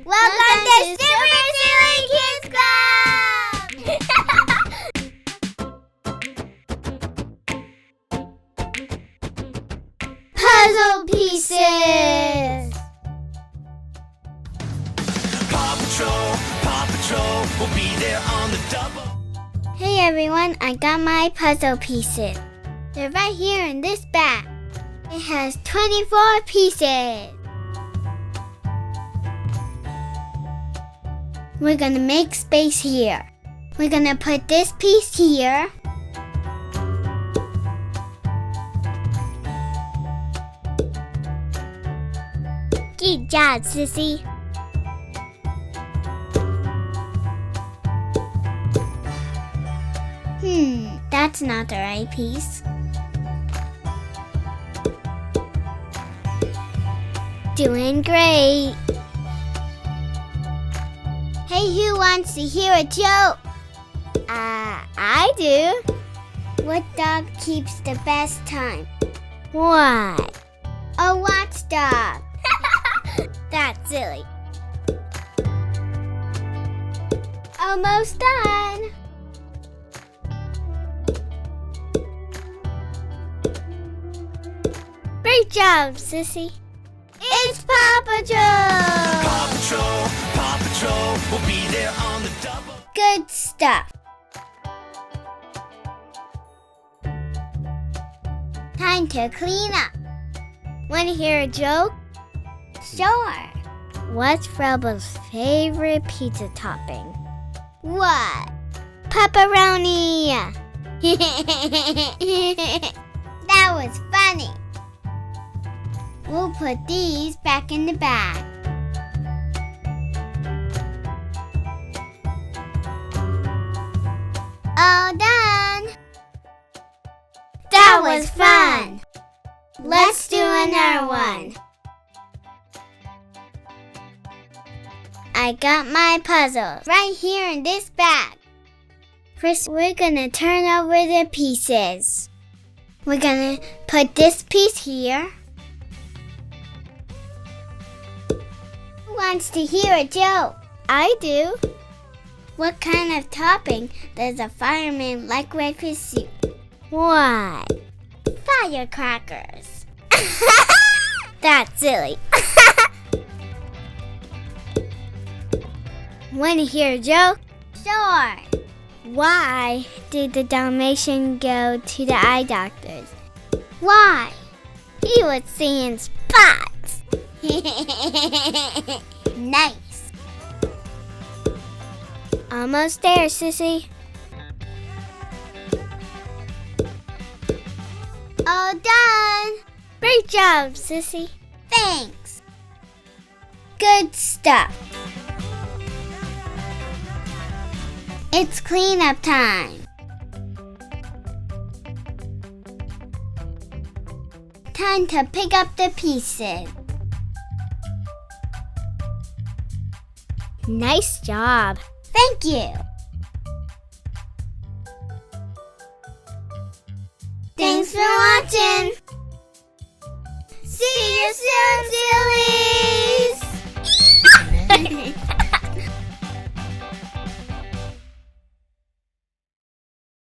Welcome to Super Silly Kids Club! Puzzle pieces! PAW Patrol, will be there on the double. Hey everyone, I got my puzzle pieces. They're right here in this bag. It has 24 pieces. We're gonna make space here. We're gonna put this piece here. Good job, Sissy. That's not the right piece. Doing great. Hey, who wants to hear a joke? I do. What dog keeps the best time? What? A watchdog. That's silly. Almost done. Great job, Sissy. It's PAW Patrol! PAW Patrol, will be there on the double. Good stuff. Time to clean up. Want to hear a joke? Sure. What's Rebel's favorite pizza topping? What? Pepperoni! That was funny. We'll put these back in the bag. All done! That was fun! Let's do another one. I got my puzzle right here in this bag. First, we're gonna turn over the pieces. We're gonna put this piece here. Who wants to hear a joke? I do. What kind of topping does a fireman like with his soup? What? Firecrackers. That's silly. Want to hear a joke? Sure. Why did the Dalmatian go to the eye doctors? Why? He was seeing spots. Nice. Almost there, Sissy. All done. Great job, Sissy. Thanks. Good stuff. It's cleanup time. Time to pick up the pieces. Nice job. Thank you. Thanks for watching. See you soon, silly!